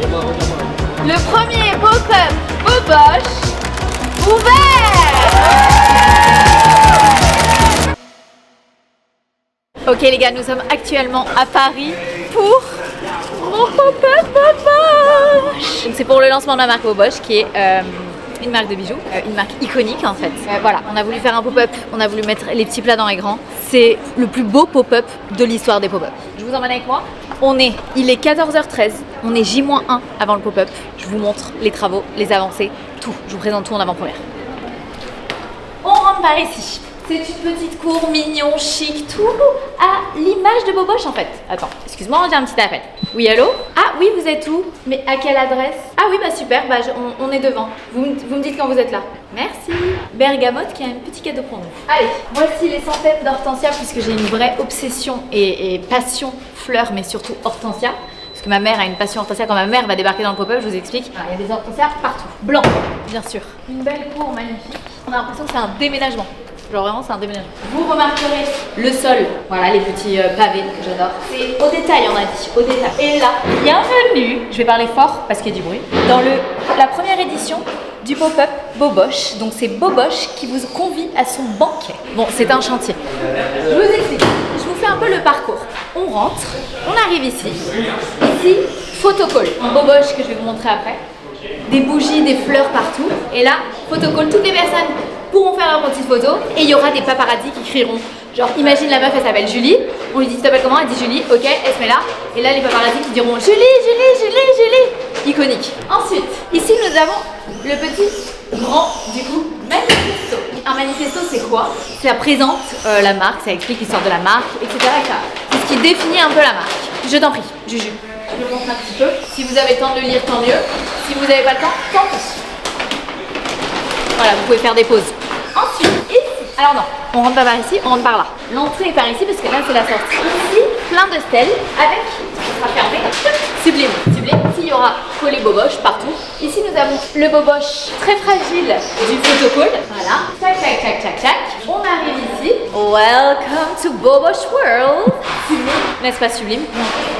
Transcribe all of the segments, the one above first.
Le premier pop-up Boboche ouvert. Ok les gars, nous sommes actuellement à Paris pour mon pop-up Boboche. Donc c'est pour le lancement de la marque Boboche qui est une marque de bijoux, une marque iconique en fait. Voilà, on a voulu faire un pop-up, on a voulu mettre les petits plats dans les grands. C'est le plus beau pop-up de l'histoire des pop-up. Je vous emmène avec moi. Il est 14h13, on est J-1 avant le pop-up. Je vous montre les travaux, les avancées, tout. Je vous présente tout en avant-première. On rentre par ici. C'est une petite cour mignon, chic, tout à l'image de Boboche en fait. Attends, excuse-moi, j'ai un petit appel. Oui, allô? Ah oui, vous êtes où? Mais à quelle adresse? Ah oui, bah super, bah on est devant. Vous me dites quand vous êtes là. Merci. Bergamote qui a un petit cadeau pour nous. Allez, voici les centaines d'hortensias puisque j'ai une vraie obsession et passion fleurs, mais surtout hortensia. Parce que ma mère a une passion hortensia. Quand ma mère va débarquer dans le pop-up, je vous explique. Il y a des hortensias partout. Blanc, bien sûr. Une belle cour magnifique. On a l'impression que c'est un déménagement. Genre vraiment c'est un déménagement. Vous remarquerez le sol, voilà les petits pavés que j'adore. C'est au détail on a dit, au détail. Et là, bienvenue, je vais parler fort parce qu'il y a du bruit, dans la première édition du pop-up Boboche. Donc c'est Boboche qui vous convie à son banquet. Bon, c'est un chantier. Je vous explique, je vous fais un peu le parcours. On rentre, on arrive ici. Ici, photocall, un Boboche que je vais vous montrer après. Des bougies, des fleurs partout. Et là, photocall, toutes les personnes pourront faire leur petite photo et il y aura des paparazzis qui crieront. Genre, imagine la meuf, elle s'appelle Julie. On lui dit, tu t'appelles comment? Elle dit Julie, ok, elle se met là. Et là, les paparazzis qui diront Julie, Julie, Julie, Julie. Iconique. Ensuite, ici, nous avons le petit grand, du coup, manifesto. Un manifesto, c'est quoi? Ça présente la marque, ça explique l'histoire de la marque, etc. C'est ce qui définit un peu la marque. Je t'en prie, Juju. Je le montre un petit peu. Si vous avez le temps de le lire, tant mieux. Si vous n'avez pas le temps, tant pis. Voilà, vous pouvez faire des pauses. Ensuite, ici. Alors non, on rentre pas par ici, on rentre par là. L'entrée est par ici parce que là c'est la sortie. Ici, plein de stèles avec, ça sera fermé, sublime. Sublime, ici il y aura collé Boboche partout. Ici nous avons le Boboche très fragile du photocall. Voilà, tac, tac, tac, tac, tac. On arrive ici. Welcome to Boboche World. Sublime, n'est-ce pas sublime?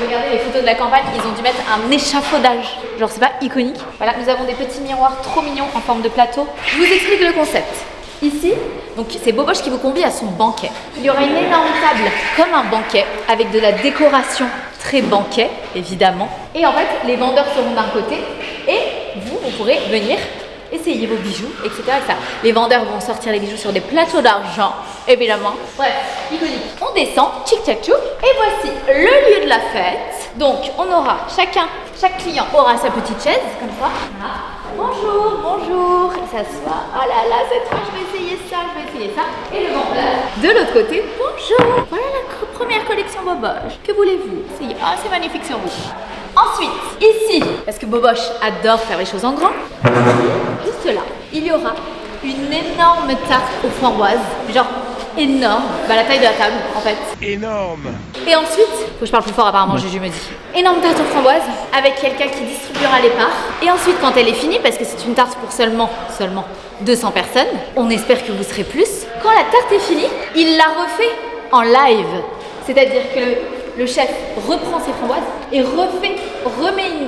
Regardez les photos de la campagne, ils ont dû mettre un échafaudage. Genre c'est pas iconique. Voilà, nous avons des petits miroirs trop mignons en forme de plateau. Je vous explique le concept. Ici, donc c'est Boboche qui vous convie à son banquet. Il y aura une énorme table comme un banquet avec de la décoration très banquet évidemment. Et en fait, les vendeurs seront d'un côté et vous pourrez venir essayer vos bijoux, etc., etc. Les vendeurs vont sortir les bijoux sur des plateaux d'argent, évidemment. Bref, iconique. On descend, tchic tchac tchouk, et voici le lieu de la fête. Donc, on aura chaque client aura sa petite chaise, comme ça. Voilà. Bonjour, bonjour. Il s'assoit. Oh là là, cette fois, je vais essayer ça, je vais essayer ça. Et le vendeur, de l'autre côté, bonjour. Voilà la première collection Boboche. Que voulez-vous? Ah, c'est magnifique sur vous. Ensuite, ici, parce que Boboche adore faire les choses en grand, juste là, il y aura une énorme tarte aux framboises, genre énorme, la taille de la table en fait. Énorme. Et ensuite, faut que je parle plus fort apparemment, Juju me dit. Énorme tarte aux framboises avec quelqu'un qui distribuera les parts. Et ensuite, quand elle est finie, parce que c'est une tarte pour seulement 200 personnes, on espère que vous serez plus. Quand la tarte est finie, il la refait en live. C'est-à-dire que le chef reprend ses framboises et remet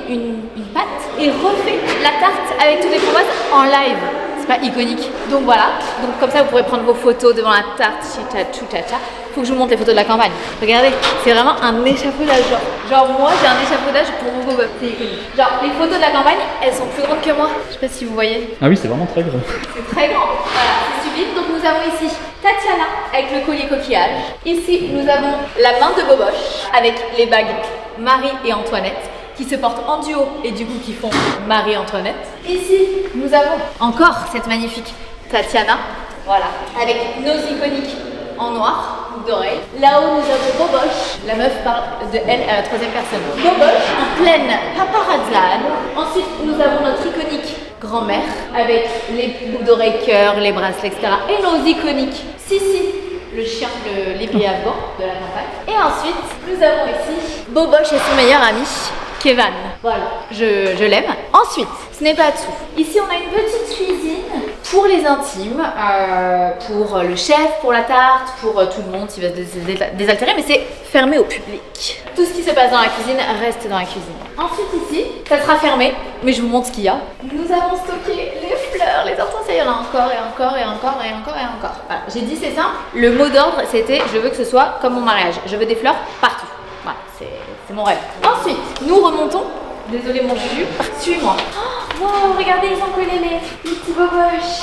une pâte et refait la tarte avec toutes les framboises en live. C'est pas iconique. Donc voilà, donc comme ça vous pourrez prendre vos photos devant la tarte, chita-chou-cha-cha. Faut que je vous montre les photos de la campagne. Regardez, c'est vraiment un échafaudage. Genre moi j'ai un échafaudage pour mon pop-up, c'est iconique. Genre les photos de la campagne, elles sont plus grandes que moi. Je sais pas si vous voyez. Ah oui, c'est vraiment très grand. C'est très grand. Voilà, c'est sublime. Donc nous avons ici Tatiana avec le collier coquillage. Ici nous avons la main de Boboche avec les bagues Marie et Antoinette qui se portent en duo et du coup qui font Marie-Antoinette. Ici, nous avons encore cette magnifique Tatiana, voilà, avec nos iconiques en noir, doré. Là-haut, nous avons Boboche. La meuf parle de elle à la troisième personne. Boboche en pleine paparazzade. Ensuite, nous avons notre iconique grand-mère avec les boucles d'oreilles cœur, les bracelets, etc. Et nos iconiques Sissi, le chien, l'épier afghan de la campagne. Et ensuite, nous avons ici Boboche et son meilleur ami, Kevan. Voilà, je l'aime. Ensuite, ce n'est pas tout. Ici, on a une petite cuisine pour les intimes, pour le chef, pour la tarte, pour tout le monde qui va se désaltérer, mais c'est fermé au public. Tout ce qui se passe dans la cuisine reste dans la cuisine. Ensuite ici, ça sera fermé, mais je vous montre ce qu'il y a. Nous avons stocké les fleurs, les hortensias, il y en a encore et encore et encore et encore et encore. Voilà, j'ai dit c'est simple. Le mot d'ordre c'était je veux que ce soit comme mon mariage. Je veux des fleurs partout. Voilà, c'est mon rêve. Ensuite, nous remontons. Désolé mon juju, suis-moi. Oh, wow, regardez, ils ont collé les petits boboches.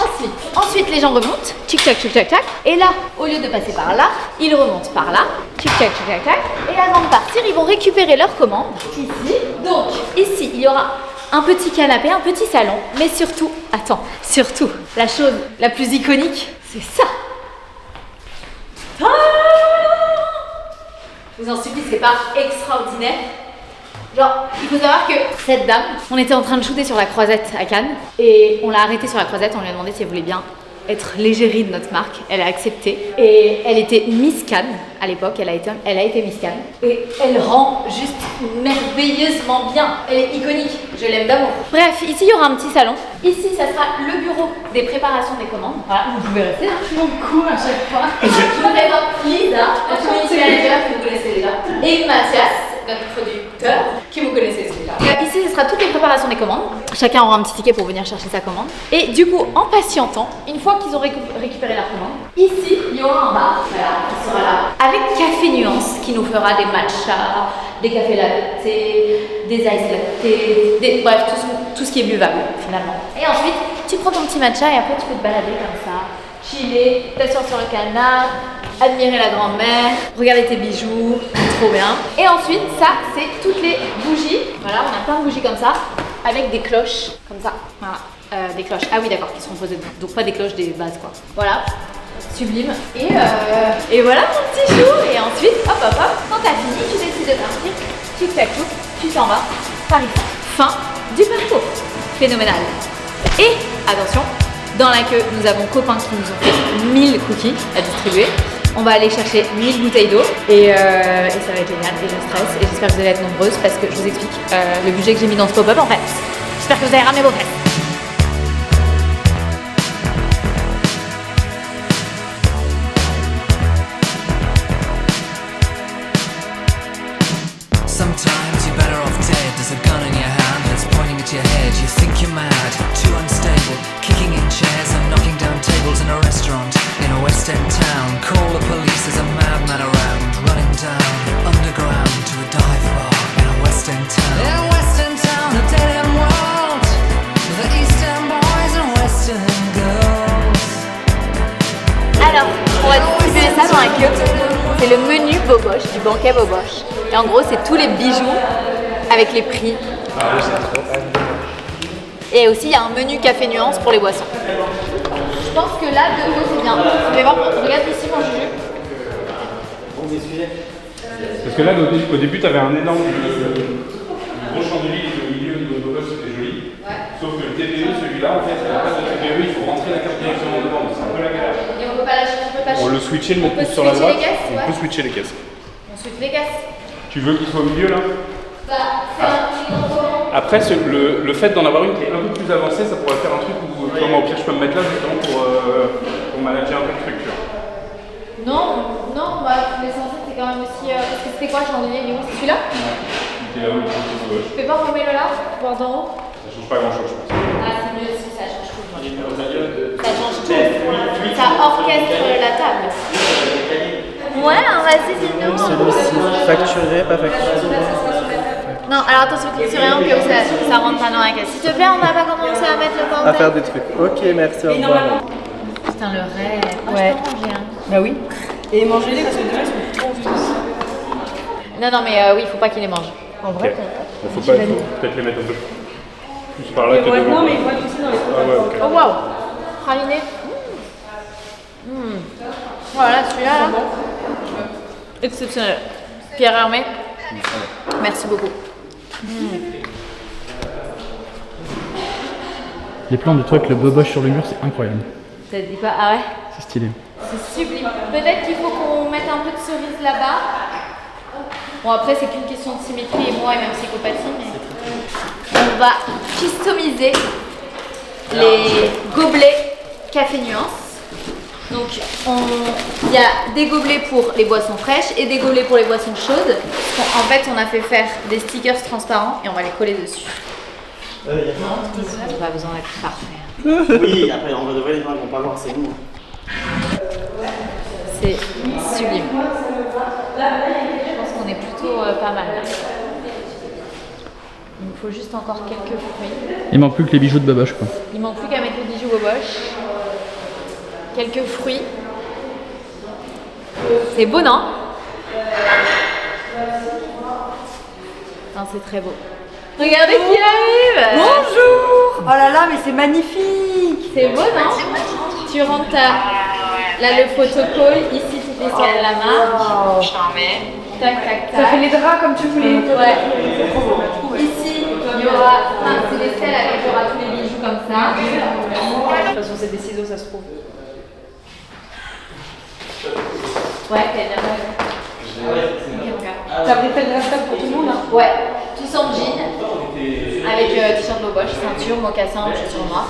Ensuite, les gens remontent. Tchic tchac, tchic tchac, tchac. Et là, au lieu de passer par là, ils remontent par là. Tchic tchac, tchic tchac, tchac. Et avant de partir, ils vont récupérer leur commande. Ici. Donc, ici, il y aura un petit canapé, un petit salon. Mais surtout, surtout, la chose la plus iconique, c'est ça. Ah, je vous en supplie, c'est pas extraordinaire. Genre, il faut savoir que cette dame, on était en train de shooter sur la Croisette à Cannes et on l'a arrêtée sur la Croisette, on lui a demandé si elle voulait bien être l'égérie de notre marque. Elle a accepté et elle était Miss Cannes à l'époque, elle a été Miss Cannes et elle rend juste merveilleusement bien. Elle est iconique, je l'aime d'amour. Bref, ici il y aura un petit salon. Ici, ça sera le bureau des préparations des commandes. Voilà, vous pouvez rester, hein. Je m'en cours à chaque fois. Je vous présente Lisa, notre community manager que vous connaissez déjà, et Mathias, notre producteur, qui vous connaissez déjà. Ici, ce sera toutes les préparations des commandes. Chacun aura un petit ticket pour venir chercher sa commande. Et du coup, en patientant, une fois qu'ils ont récupéré leur commande, ici, il y aura un bar, voilà, qui sera là, avec Café Nuance, qui nous fera des matchas, des cafés latte, des ice latte, bref, tout ce qui est buvable, finalement. Et ensuite, tu prends ton petit matcha et après, tu peux te balader comme ça, chiller, t'asseoir sur le canapé, admirer la grand-mère, regarder tes bijoux, trop bien. Et ensuite, ça, c'est toutes les bougies. Voilà, on a plein de bougies comme ça, avec des cloches, comme ça. Voilà, des cloches. Ah oui, d'accord, qui seront posées dedans. Donc pas des cloches, des bases, quoi. Voilà, sublime. Et voilà mon petit chou. Et ensuite, hop, hop, hop, quand t'as fini, tu décides de partir, tu te fais tout, tu t'en vas, par ici. Fin du parcours. Phénoménal. Et attention, dans la queue, nous avons copains qui nous ont fait 1000 cookies à distribuer. On va aller chercher 1000 bouteilles d'eau et ça va être génial et je stresse et j'espère que vous allez être nombreuses parce que je vous explique le budget que j'ai mis dans ce pop-up en fait. J'espère que vous allez ramener vos fesses. Sometimes you're better off dead. There's a gun in your hand that's pointing at your head. You think you're mad, too unstable, kicking in chairs and knocking down tables in a restaurant in a West End town. Call the police, there's a madman around, running down underground to a dive bar in a West End town. In West End town, a dead end world, the East End boys and West End girls. Alors, on va distribuer ça dans la queue. C'est le menu Boboche, du banquet Boboche. Et en gros, c'est tous les bijoux avec les prix. Et aussi, il y a un menu café nuance pour les boissons. Je pense que là, de haut, c'est bien. Vous pouvez voir, regarde ici mon juju. Parce que là, au début, tu avais un énorme gros chandelier au milieu de Boboche, c'était joli. Ouais. Sauf que le TPE, celui-là, en fait, il n'y a pas de TPE, il faut rentrer la carte directement dedans. C'est un peu la galère. Et on peut pas lâcher, on le switcher, le mettre sur la droite. On peut switcher les caisses. On switch les caisses. Tu veux qu'il soit au milieu là? Bah, c'est un après, le fait d'en avoir une qui est un peu plus avancée, ça pourrait faire un truc où, au pire, je peux me mettre là justement pour manager un peu le truc. Non, bah, l'essentiel c'est quand même aussi. Parce que c'était quoi le chandelier du coup? C'est celui-là? Ouais, il était là-haut, Tu peux pas remettre le là, voir d'en haut? Ça change pas grand-chose, je pense. Ah, c'est mieux si ça change tout. Ça change tout. Ça orchestre la table. Ouais, vas-y, dis-nous. Celui-ci, facturé, pas facturé. Non, alors attention, clique sur rien au cas où ça rentre pas dans la caisse. S'il te plaît, on n'a pas commencé à mettre le À bordel. faire des trucs. Ok, merci, au revoir. Putain, le rêve. Ouais. Je peux manger, hein. Bah oui. Et mangez-les parce que déjà ils sont trop vieux. Non, mais oui, il faut pas qu'il les mange. En vrai, Il faut peut-être les mettre un peu plus par là que devant. non, mais il faut être aussi dans les Ah ouais, ok. Oh waouh, praliné. Voilà, celui-là, là. Exceptionnel. Pierre Hermé. Merci beaucoup. Les plans de trucs, le boboche sur le mur, c'est incroyable. T'as dit pas? Ah ouais? C'est stylé. C'est sublime. Peut-être qu'il faut qu'on mette un peu de cerise là-bas. Bon, après, c'est qu'une question de symétrie et moi et même psychopathie, mais on va customiser les gobelets café nuance. Donc il y a des gobelets pour les boissons fraîches et des gobelets pour les boissons chaudes. En fait, on a fait faire des stickers transparents et on va les coller dessus. Il y a Ça n'a pas besoin d'être parfait. Oui, après, on va devrait les gens ils vont pas voir, c'est nous. C'est sublime. Je pense qu'on est plutôt pas mal là. Il me faut juste encore quelques fruits. Il manque plus que les bijoux de Boboche quoi. Il manque plus qu'à mettre les bijoux Boboche. Quelques fruits. C'est beau, non? Non, c'est très beau. Regardez qui arrive! Bonjour. Oh là là, mais c'est magnifique. C'est beau, non? Tu rentres là le photocall, ici toute l'histoire de la marque. Je t'en mets. Tac, tac, tac. Ça fait les draps comme tu voulais. Ouais. Ici, il y aura, c'est des selles avec il y aura tous les bijoux comme ça. De toute façon, c'est des ciseaux, ça se trouve. Ouais, t'as bien raison. T'as pris fait le dress code pour tout le monde hein? Ouais, tous en jean, avec t-shirt Boboche, ceinture, mocassin, chaussures noires.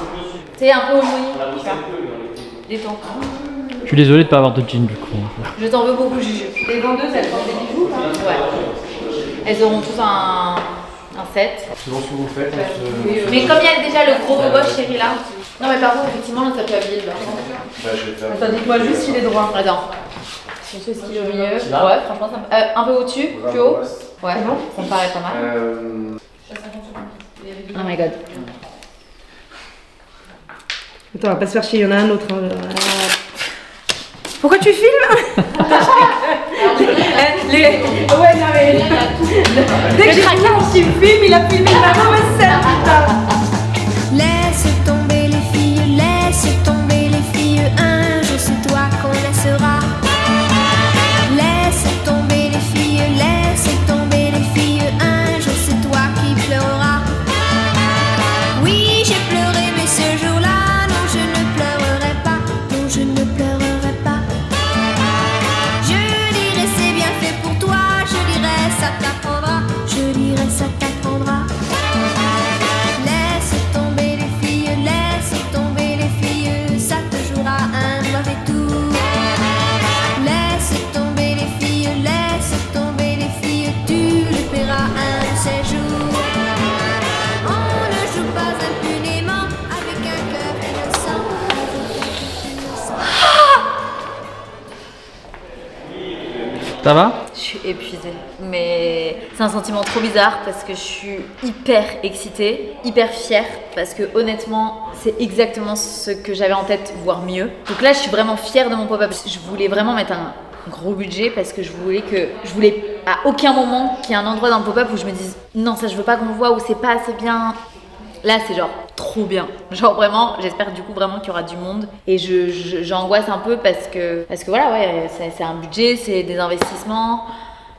C'est un peu homogène, tu vois. Détends. Je suis désolé de pas avoir de jean du coup. Je t'en veux beaucoup, Juju. Les vendeuses, elles vendent des bijoux hein? Ouais. Elles auront tous un set. Selon ce que vous faites, Mais comme il y a déjà le gros Boboche chéri là. Non, mais par contre, effectivement, ça peut habiller le Attends, dites-moi juste s'il est droit. Attends. Je sais ce qu'il est au milieu. Ouais, franchement, ça un peu au-dessus, plus haut. Ouais, C'est bon ça me paraît pas mal. Oh my god. Attends, on va pas se faire chier, il y en a un autre. Hein. Pourquoi tu filmes? Ouais, non mais... Dès que j'ai quelqu'un qui me filme, il a filmé la mauvaise scène, putain. Laisse tomber les filles, laisse tomber les filles, un jour c'est toi qu'on laissera. Laisse tomber les filles, laisse tomber les filles, un jour c'est toi qui pleureras. Oui, j'ai pleuré, mais ce jour-là, non, je ne pleurerai pas, non, je ne pleurerai pas. Je dirai c'est bien fait pour toi, je dirai ça t'apprendra, je dirai ça t'apprendra. Laisse tomber les filles, laisse tomber les filles, ça te jouera un mauvais tour. Laisse tomber les filles, laisse tomber les filles, tu le paieras un de ces jours. On ne joue pas impunément avec un cœur innocent. Ça va? Je suis épuisée, mais c'est un sentiment trop bizarre parce que je suis hyper excitée, hyper fière parce que honnêtement, c'est exactement ce que j'avais en tête, voire mieux. Donc là, je suis vraiment fière de mon pop-up. Je voulais vraiment mettre un gros budget parce que je voulais à aucun moment qu'il y ait un endroit dans le pop-up où je me dise non, ça je veux pas qu'on le voit ou c'est pas assez bien. Là, c'est genre trop bien. Genre vraiment, j'espère du coup vraiment qu'il y aura du monde. Et j'angoisse un peu parce que voilà, ouais, c'est un budget, c'est des investissements,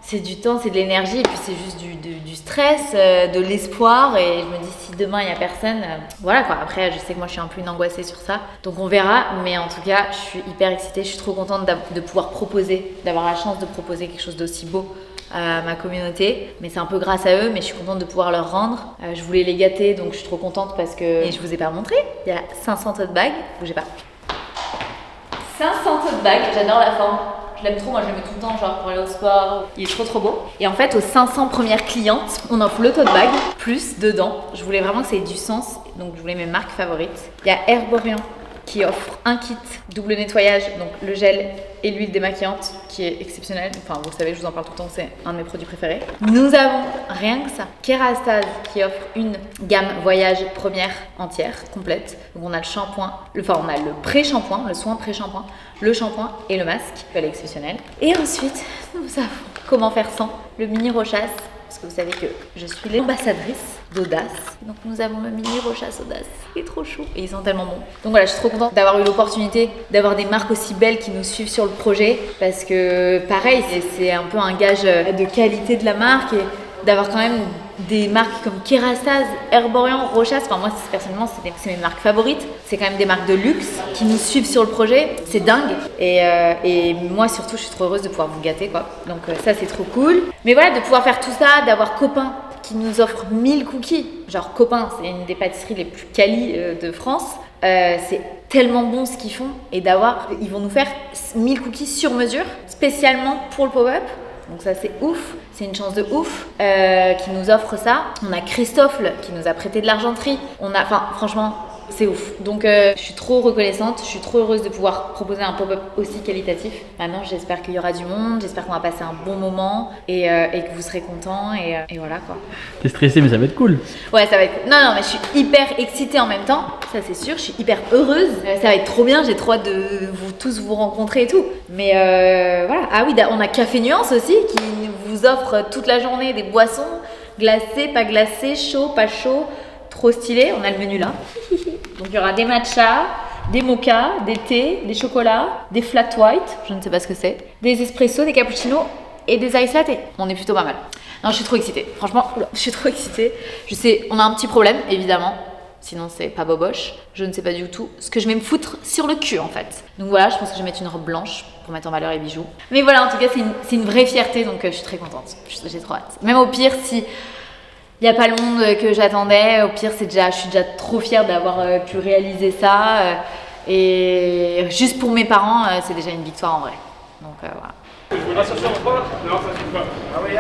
c'est du temps, c'est de l'énergie. Et puis c'est juste du stress, de l'espoir. Et je me dis, si demain il n'y a personne, voilà quoi. Après, je sais que moi je suis un peu une angoissée sur ça. Donc on verra. Mais en tout cas, je suis hyper excitée. Je suis trop contente de pouvoir proposer, d'avoir la chance de proposer quelque chose d'aussi beau à ma communauté, mais c'est un peu grâce à eux, mais je suis contente de pouvoir leur rendre. Je voulais les gâter, donc je suis trop contente parce que... Et je vous ai pas montré, il y a 500 tote bags, bougez pas. 500 tote bags, j'adore la forme. Je l'aime trop, moi je le mets tout le temps, genre pour aller au sport. Il est trop beau. Et en fait, aux 500 premières clientes, on offre le tote bag, plus dedans. Je voulais vraiment que ça ait du sens, donc je voulais mes marques favorites. Il y a Herborian qui offre un kit double nettoyage, donc le gel et l'huile démaquillante qui est exceptionnel. Enfin, vous savez, je vous en parle tout le temps, c'est un de mes produits préférés. Nous avons, rien que ça, Kerastase qui offre une gamme voyage première entière, complète. Donc on a le shampoing, on a le pré-shampoing, le soin pré-shampoing, le shampoing et le masque. Elle est exceptionnelle. Et ensuite, nous avons comment faire sans le mini Rochas. Parce que vous savez que je suis l'ambassadrice d'Audace. Donc nous avons le mini Rochas Audace. Il est trop chaud et ils sont tellement bons. Donc voilà, je suis trop contente d'avoir eu l'opportunité d'avoir des marques aussi belles qui nous suivent sur le projet. Parce que pareil, c'est un peu un gage de qualité de la marque et d'avoir quand même des marques comme Kerastase, Herborian, Rochas. Enfin moi personnellement c'est mes marques favorites. C'est quand même des marques de luxe qui nous suivent sur le projet. C'est dingue. Et moi surtout je suis trop heureuse de pouvoir vous gâter quoi. Donc ça c'est trop cool. Mais voilà, de pouvoir faire tout ça, d'avoir Copain qui nous offre 1000 cookies. Genre Copain, c'est une des pâtisseries les plus quali de France. C'est tellement bon ce qu'ils font et ils vont nous faire 1000 cookies sur mesure, spécialement pour le pop-up. Donc ça c'est ouf, c'est une chance de ouf qui nous offre ça. On a Christophe qui nous a prêté de l'argenterie. Franchement, c'est ouf. Donc je suis trop reconnaissante, je suis trop heureuse de pouvoir proposer un pop-up aussi qualitatif. Maintenant j'espère qu'il y aura du monde, j'espère qu'on va passer un bon moment et que vous serez contents et voilà quoi. T'es stressée mais ça va être cool. Ouais, ça va être... Non, mais je suis hyper excitée en même temps, ça c'est sûr, je suis hyper heureuse. Ça va être trop bien, j'ai trop hâte de vous rencontrer et tout. Mais voilà. Ah oui, on a Café Nuance aussi qui vous offre toute la journée des boissons glacées, pas glacées, chaud, pas chaud. Trop stylé, on a le menu là. Donc il y aura des matchas, des mochas, des thés, des chocolats, des flat white, je ne sais pas ce que c'est, des espressos, des cappuccinos et des ice latte. On est plutôt pas mal. Non, je suis trop excitée. Franchement, je suis trop excitée. Je sais, on a un petit problème, évidemment. Sinon, c'est pas boboche. Je ne sais pas du tout ce que je vais me foutre sur le cul, en fait. Donc voilà, je pense que je vais mettre une robe blanche pour mettre en valeur les bijoux. Mais voilà, en tout cas, c'est une vraie fierté, donc je suis très contente. J'ai trop hâte. Même au pire, si il n'y a pas le monde que j'attendais, au pire, je suis déjà trop fière d'avoir pu réaliser ça. Et juste pour mes parents, c'est déjà une victoire en vrai. Donc voilà. Non, ça suffit pas. Ah oui,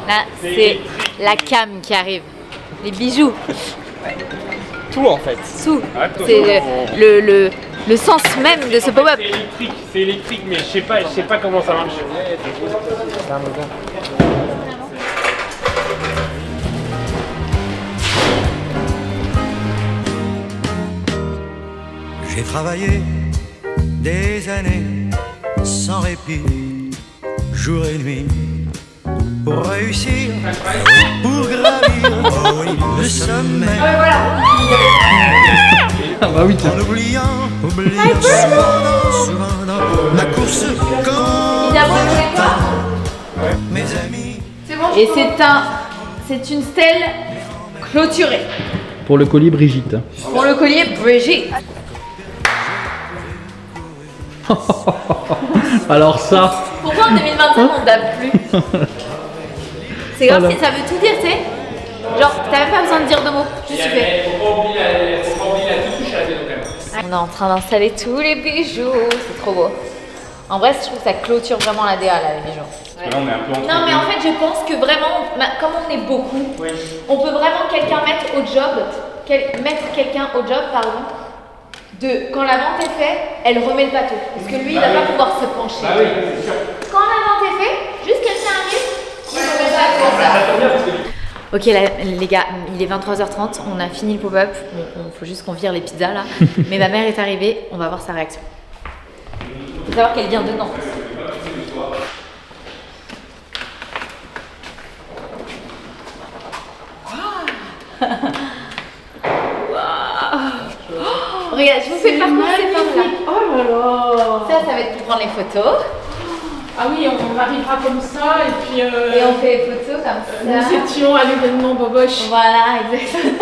Là, c'est la cam qui arrive. Les bijoux. Tout en fait. Tout. C'est le sens même de ce pop-up. C'est électrique, mais je sais pas comment ça marche. J'ai travaillé des années sans répit, jour et nuit, pour réussir, pour gravir le sommet. Ah bah oui, tiens. En oubliant souvent dans ma course quand mes amis. Et c'est une stèle clôturée. Pour le colis Brigitte. Pour le collier Brigitte. Alors ça. Pourquoi en 2025 on date plus? C'est grave, Voilà. ça veut tout dire, tu sais. Genre, t'as même pas besoin de dire de mots, juste tu fais. Faut pas oublier la touche à la piano quand même. On est en train d'installer tous les bijoux, c'est trop beau. En vrai, je trouve que ça clôture vraiment la DA là, les bijoux. Parce que là, on est un peu Non mais en fait je pense que vraiment, comme on est beaucoup, on peut vraiment mettre quelqu'un au job, pardon, de quand la vente est faite, elle remet le bateau. Parce que lui, il va pas pouvoir se pencher. Ah oui, c'est sûr. Quand la vente est faite, juste quelqu'un arrive, il remet le bateau. Ok là, les gars, il est 23h30, on a fini le pop-up, il faut juste qu'on vire les pizzas là. Mais ma mère est arrivée, on va voir sa réaction. Il faut savoir qu'elle vient de Nantes. Regarde, je vous fais parcourir ces formes là. Oh là là. Ça va être pour prendre les photos. Ah oui, on arrivera comme ça et puis Et on fait les photos comme ça. nous étions à l'événement Boboche. Voilà, exactement.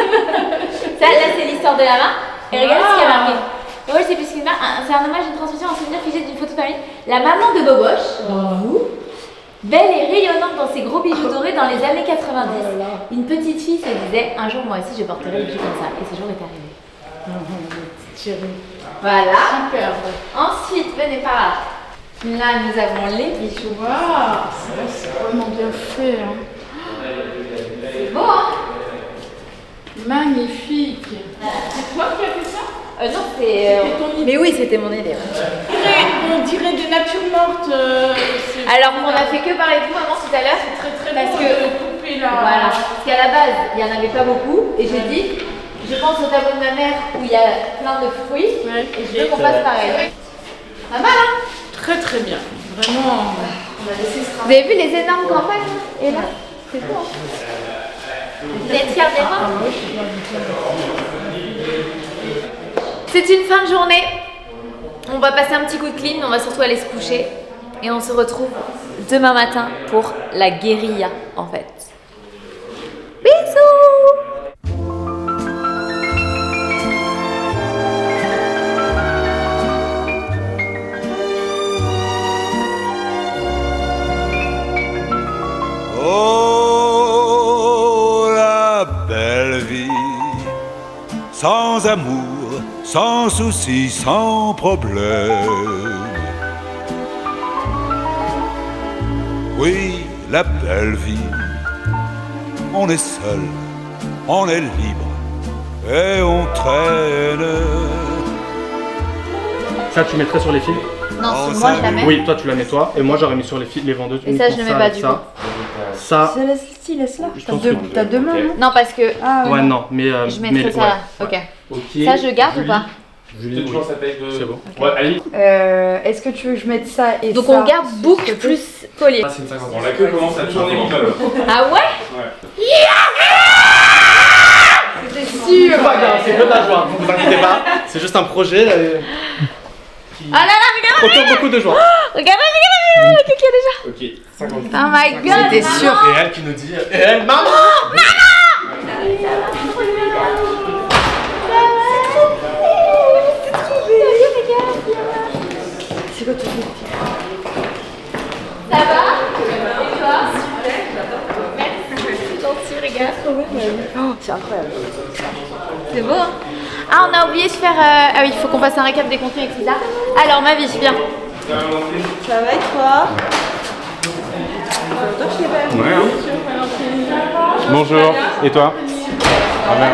Ça, là, c'est l'histoire de la main. Et regarde ce qu'il y a marqué. Boboche, c'est plus qu'une main. C'est un hommage, une transmission, un souvenir figé d'une photo de famille. La maman de Boboche, donc vous, belle et rayonnante dans ses gros bijoux dorés dans les années 90. Une petite fille se disait, un jour moi aussi je porterai des bijoux comme ça. Et ce jour est arrivé. Voilà. Super. Ensuite, venez par là. Là, nous avons les bijoux. Waouh, c'est vraiment bien fait. Hein. C'est beau, hein? Magnifique. C'est toi qui as fait ça? Non, c'est... C'était ton idée. Mais oui, c'était mon idée. On dirait des natures mortes. Alors, on a fait que parler de vous, maman, tout à l'heure. C'est très parce beau que de couper là. Voilà. Parce qu'à la base, il n'y en avait pas beaucoup. Et j'ai dit, je pense au tableau de ma mère où il y a plein de fruits. Ouais. Et je veux qu'on fasse pareil. Pas mal, hein? Très très bien. Vraiment. Vous avez vu les énormes campagnes? Et là, c'est beau, hein? Vous êtes fiers des mains? C'est une fin de journée. On va passer un petit coup de clean, on va surtout aller se coucher. Et on se retrouve demain matin pour la guérilla, en fait. Bisous! Oh, la belle vie, sans amour, sans souci, sans problème. Oui, la belle vie, on est seul, on est libre et on traîne. Ça, tu mettrais sur les fils? Non, c'est moi je la mets. Oui, toi tu la mets toi, et moi j'aurais mis sur les vendeuses. Et ça, je le mets pas du coup. Ça. Laisse-la. Je pense que- T'as deux mains, non? Non, parce que Ah Ouais, non, mais. je mettrais ça là. Ok. Ok. Ça, je garde ou pas? Julie, toujours sa taille de. C'est bon. Ouais, allez. Est-ce que tu veux que je mette ça et Donc ça? on garde boucle plus collier. C'est une 50. Bon, la queue commence à tourner vite alors. Ah ouais? Ouais. C'était sûr. C'est pas grave, c'est que de la joie, vous inquiétez pas. C'est juste un projet qui Ah là là, regarde! procure beaucoup de joie. Regarde, regarde, regarde, Kiki déjà. Ok, 50. Oh my god! C'était sûr. Et elle qui nous dit. Et elle, maman! C'est quoi tout ça? Ça va? Et toi? Merci, c'est gentil, regarde. Oh, c'est incroyable. C'est beau, hein? Ah, on a oublié de faire... Ah oui, il faut qu'on fasse un récap des contenus, etc. Alors, ma vie, viens. Ça va et toi? Ouais, hein. Bonjour. Et toi? Ah, bien.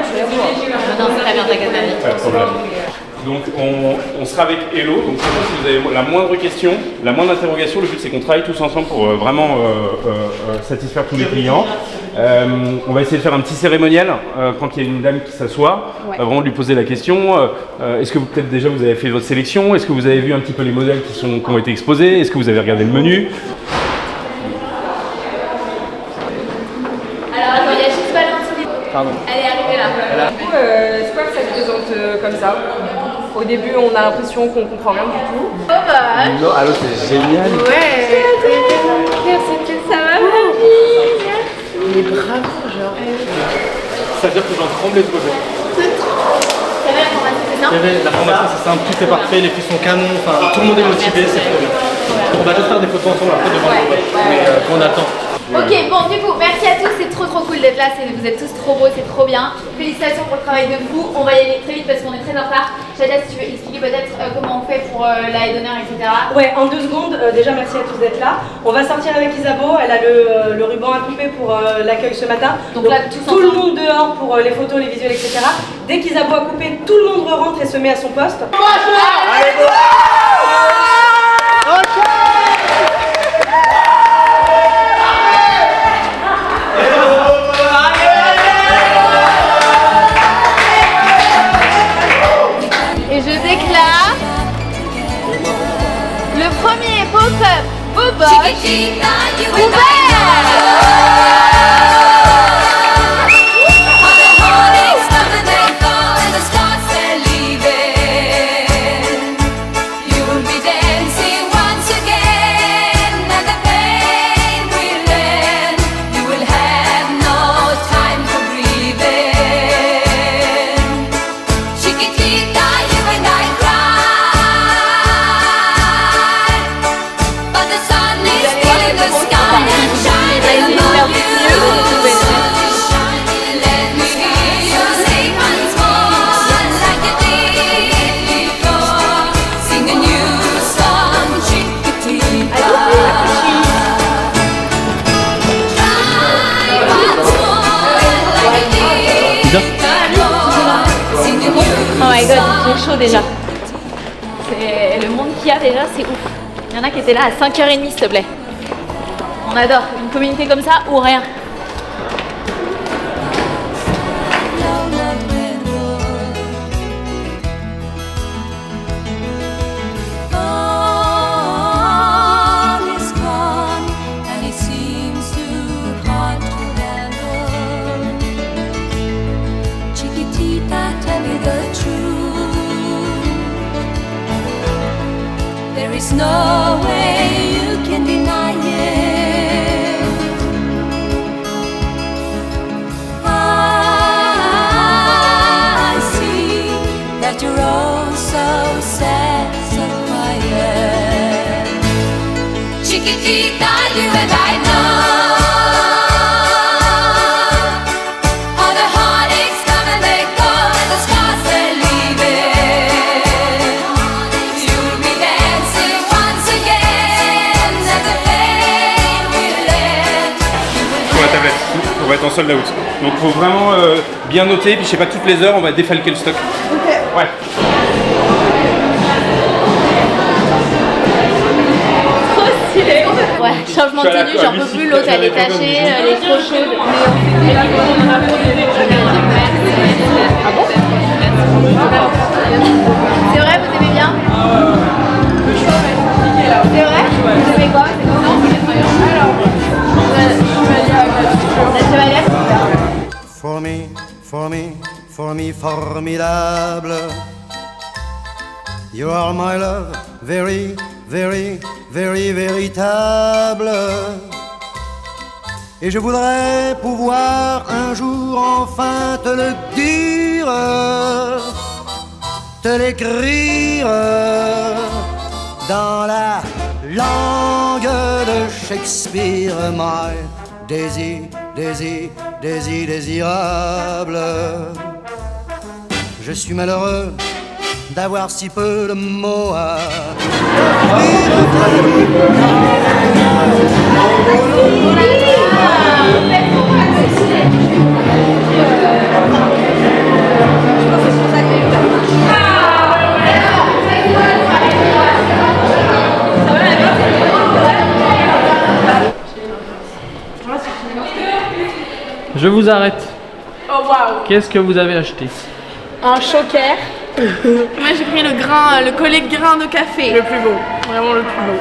Non, c'est très bien, t'inquiète pas. Pas de problème. Donc on sera avec Hello, donc si vous avez la moindre question, la moindre interrogation, le but c'est qu'on travaille tous ensemble pour vraiment satisfaire tous les clients. On va essayer de faire un petit cérémonial quand il y a une dame qui s'assoit, vraiment de lui poser la question. Est-ce que peut-être déjà vous avez fait votre sélection? Est-ce que vous avez vu un petit peu les modèles qui ont été exposés? Est-ce que vous avez regardé le menu? Alors, attends, il y a juste Valentine. Pardon. Elle est arrivée là. Du coup, c'est quoi que ça se présente comme ça? Au début, on a l'impression qu'on comprend rien du tout. Oh bah, Non, allô, c'est génial. ouais. C'était ça, ma vie. Mais bravo, genre. Ça veut dire que j'en tremblais de côté. T'avais la formation, c'est ça? La formation c'est simple, tout est parfait, les filles sont canons, enfin tout le monde est motivé, c'est trop bien. On va juste faire des photos ensemble après devant le boîte, mais quand on attend. Ok, bon, du coup, merci à tous, c'est trop cool d'être là, vous êtes tous trop beaux, c'est trop bien. Félicitations pour le travail de fou, on va y aller très vite parce qu'on est très en retard. Shadia, si tu veux expliquer peut-être comment on fait pour la haie d'honneur, etc. Ouais, en 2 secondes, déjà merci à tous d'être là. On va sortir avec Isabeau, elle a le ruban à couper pour l'accueil ce matin. Donc là, tous tout le ensemble. monde dehors pour les photos, les visuels, etc. Dès qu'Isabeau a coupé, tout le monde rentre et se met à son poste. Et je déclare le premier pop-up Boboche Oh my god, j'ai chaud déjà. C'est le monde qu'il y a déjà, c'est ouf. Il y en a qui étaient là à 5h30 s'il te plaît. On adore une communauté comme ça ou rien. There's no way you can deny it. I see that you're all so sad, so quiet. Chiquitita, you and I know. All the heartaches come and they go, and the scars they're leaving. être en sold out. Donc faut vraiment bien noter, puis je sais pas, toutes les heures on va défalquer le stock. Ok. Ouais. Trop stylé. Ouais, changement de tenue, j'en peux plus, l'autre elle est tachée, elle est trop chaude. Ah bon? C'est vrai, vous aimez bien? C'est vrai? Vous aimez quoi? La chevalière? For me, formidable. You are my love, very, very, very véritable. Et je voudrais pouvoir un jour enfin te le dire, te l'écrire dans la langue de Shakespeare. My Daisy, Daisy, Daisy, désirable. Je suis malheureux d'avoir si peu de mots à Je vous arrête. Oh waouh. Qu'est-ce que vous avez acheté? Un choker. Moi j'ai pris le grain, le collet grain de café. Le plus beau, vraiment le plus beau.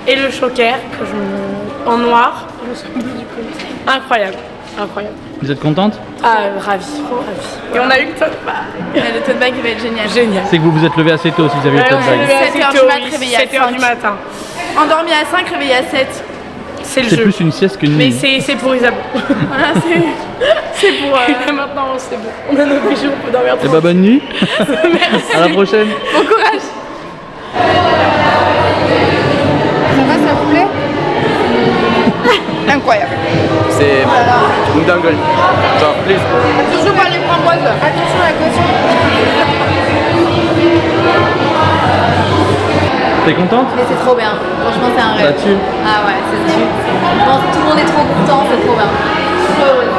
Et le choker que en noir. Incroyable, incroyable. Vous êtes contente? Ah ravi, trop ravi. Et on a eu le tote bag. Le tote bag il va être génial. Génial. C'est que vous vous êtes levé assez tôt si vous avez eu le tote bag. 7h du matin, réveillé à 7h du matin. Endormi à 5, réveillé à 7. C'est le jeu. C'est plus une sieste qu'une nuit. Mais c'est pour Isabeau. Voilà, c'est pour... Maintenant, c'est bon. On a nos bijoux, on peut dormir Eh bah bonne nuit. Merci. À la prochaine. Bon courage. Ça va, ça vous plaît? Incroyable. C'est une dinguerie. Genre, please. Attention par les framboises. Attention à la caution. T'es contente? Mais c'est trop bien, franchement c'est un rêve. Là-dessus. Ah ouais, c'est sûr. Je pense que tout le monde est trop content, c'est trop bien. Je suis trop heureuse.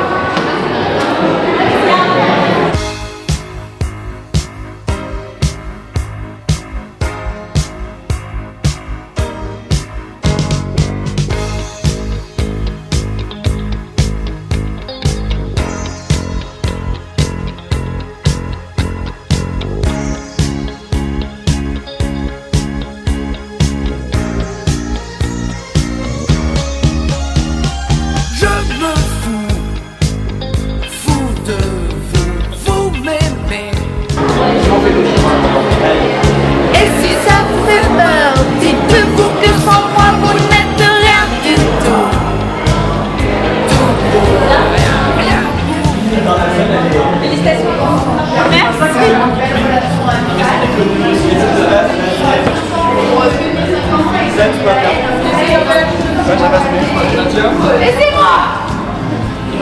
Laissez-moi.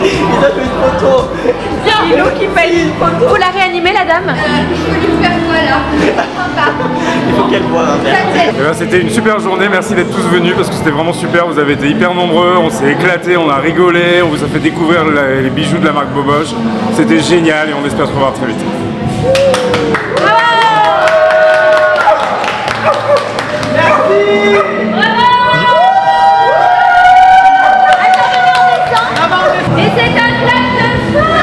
Il a fait une photo. Lilo qui paye une photo. Vous la réanimez la dame? Je peux lui faire quoi là? Il faut qu'elle voie. Eh ben, c'était une super journée, merci d'être tous venus parce que c'était vraiment super, vous avez été hyper nombreux, on s'est éclaté, on a rigolé, on vous a fait découvrir les bijoux de la marque Boboche. C'était génial et on espère se revoir très vite. Et c'est un clap de fin.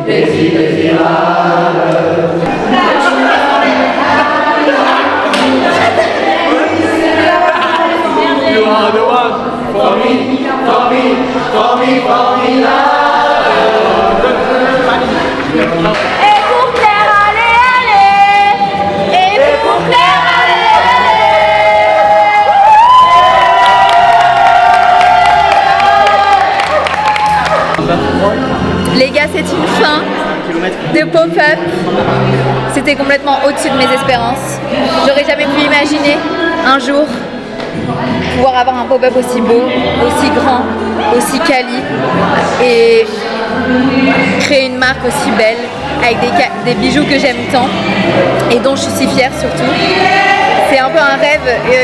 Désirable. Les gars, c'est une fin de pop-up. C'était complètement au-dessus de mes espérances. J'aurais jamais pu imaginer un jour pouvoir avoir un pop-up aussi beau, aussi grand, aussi quali et créer une marque aussi belle avec des bijoux que j'aime tant et dont je suis si fière surtout. C'est un peu un rêve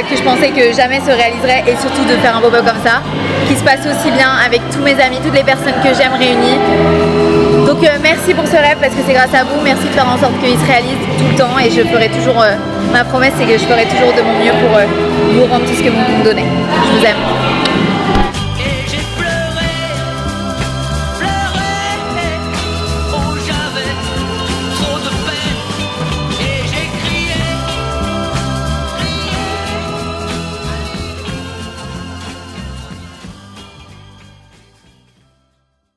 que je pensais que jamais se réaliserait et surtout de faire un pop-up comme ça qui se passe aussi bien avec tous mes amis, toutes les personnes que j'aime réunies. Donc merci pour ce rêve parce que c'est grâce à vous, merci de faire en sorte qu'il se réalise tout le temps et je ferai toujours, ma promesse c'est que je ferai toujours de mon mieux pour vous rendre tout ce que vous me donnez. Je vous aime.